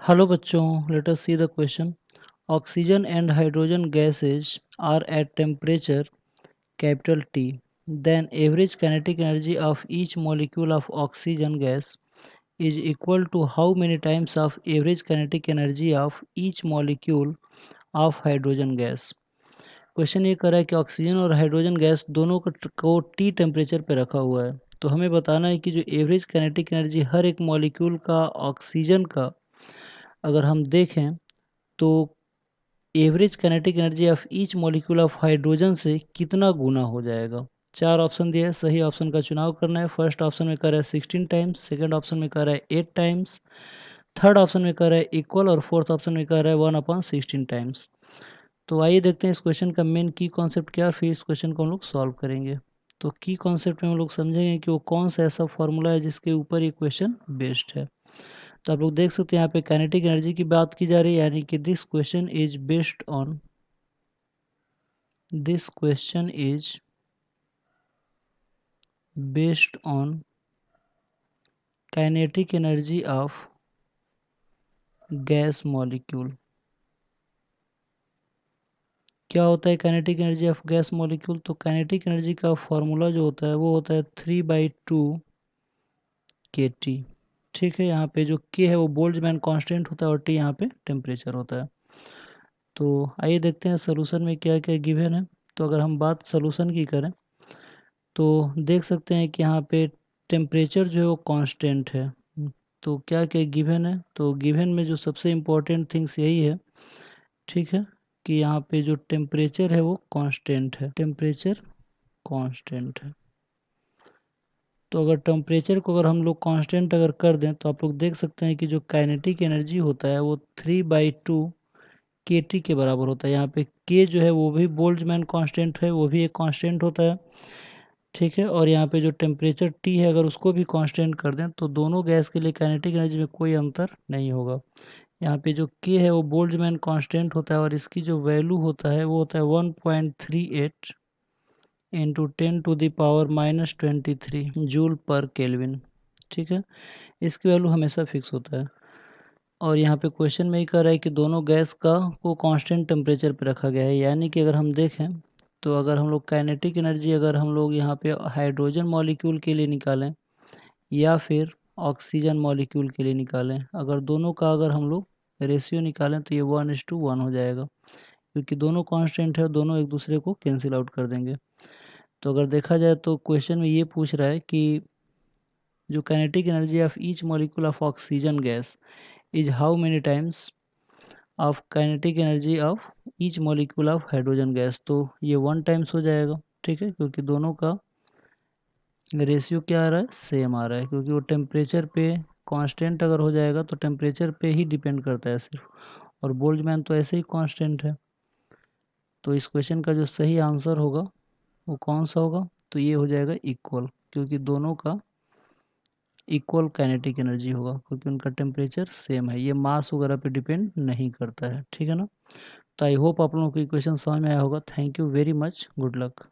Hello बच्चों, let us see the question. Oxygen and hydrogen gases are at temperature capital T. Then average kinetic energy of each molecule of oxygen gas is equal to how many times of average kinetic energy of each molecule of hydrogen gas. Question ये कर रहा है कि oxygen और hydrogen gas दोनों को T temperature पे रखा हुआ है। तो हमें बताना है कि जो एवरेज काइनेटिक एनर्जी हर एक मॉलिक्यूल का ऑक्सीजन का अगर हम देखें तो average kinetic energy of each molecule of hydrogen से कितना गुना हो जाएगा। चार ऑप्शन दिए हैं, सही ऑप्शन का चुनाव करना है। फर्स्ट ऑप्शन में कर रहा है 16 टाइम्स, सेकंड ऑप्शन में कर रहा है 8 टाइम्स, थर्ड ऑप्शन में कर रहा है इक्वल और फोर्थ ऑप्शन में कर रहा है 1/16 टाइम्स। तो आइए देखते हैं इस क्वेश्चन का मेन की कॉन्सेप्ट क्या है, फिर इस क्वेश्चन को हम लोग सॉल्व करेंगे। तो की कॉन्सेप्ट में हम लोग समझेंगे कि वो कौन सा ऐसा फॉर्मूला है जिसके ऊपर ये क्वेश्चन बेस्ड है। तो आप लोग देख सकते हैं यहाँ पे काइनेटिक एनर्जी की बात की जा रही है, यानी कि this question is based on kinetic energy of gas molecule. क्या होता है kinetic energy of gas molecule? तो काइनेटिक एनर्जी का फॉर्मूला जो होता है वो होता है 3/2 kT। ठीक है, यहाँ पे जो k है वो बोल्ट्जमैन कांस्टेंट होता है और t यहाँ पे टेम्परेचर होता है। तो आइए देखते हैं सोल्यूशन में क्या क्या गिवन है। तो अगर हम बात सोल्यूशन की करें तो देख सकते हैं कि यहाँ पे टेम्परेचर जो है वो कांस्टेंट है। तो क्या क्या गिवन है? तो गिवन में जो सबसे इम्पोर्टेंट थिंग्स यही है, ठीक है, कि यहाँ पे जो टेम्परेचर है वो कांस्टेंट है, टेम्परेचर कांस्टेंट है। तो अगर टेम्परेचर को अगर हम लोग कांस्टेंट अगर कर दें तो आप लोग देख सकते हैं कि जो काइनेटिक एनर्जी होता है वो 3/2 kT के बराबर होता है। यहाँ पे k जो है वो भी बोल्ट्जमैन कांस्टेंट है, वो भी एक कांस्टेंट होता है, ठीक है। और यहाँ पे जो टेम्परेचर T है अगर उसको भी कांस्टेंट कर दें तो दोनों गैस के लिए काइनेटिक एनर्जी में कोई अंतर नहीं होगा। यहाँ पे जो k है वो बोल्ट्जमैन कांस्टेंट होता है और इसकी जो वैल्यू होता है वो होता है 1.38 इंटू 10⁻⁻23 जूल पर केल्विन, ठीक है। इसकी वैल्यू हमेशा फिक्स होता है। और यहाँ पे क्वेश्चन में ही कह रहा है कि दोनों गैस का को कांस्टेंट टेम्परेचर पे रखा गया है, यानी कि अगर हम देखें तो अगर हम लोग काइनेटिक एनर्जी अगर हम लोग यहाँ पे हाइड्रोजन मॉलिक्यूल के लिए निकालें या फिर ऑक्सीजन मॉलिक्यूल के लिए निकालें, अगर दोनों का अगर हम लोग रेशियो निकालें तो ये 1:1 हो जाएगा, क्योंकि दोनों कांस्टेंट है, दोनों एक दूसरे को कैंसिल आउट कर देंगे। तो अगर देखा जाए तो क्वेश्चन में ये पूछ रहा है कि जो kinetic energy of each molecule of oxygen gas is how many times of kinetic energy of each molecule of hydrogen gas. तो ये 1 टाइम्स हो जाएगा, ठीक है, क्योंकि दोनों का रेशियो क्या आ रहा है, सेम आ रहा है, क्योंकि वो टेम्परेचर पे कांस्टेंट अगर हो जाएगा तो टेम्परेचर पे ही डिपेंड करता है सिर्फ, और बोल्ट्जमैन तो ऐसे ही कांस्टेंट है। तो इस क्वेश्चन का जो सही आंसर होगा वो कौन सा होगा? तो ये हो जाएगा इक्वल, क्योंकि दोनों का इक्वल काइनेटिक एनर्जी होगा, क्योंकि उनका टेम्परेचर सेम है, ये मास वगैरह पे डिपेंड नहीं करता है, ठीक है ना। तो आई होप आप लोगों को क्वेश्चन समझ में आया होगा। Thank you very much, good luck.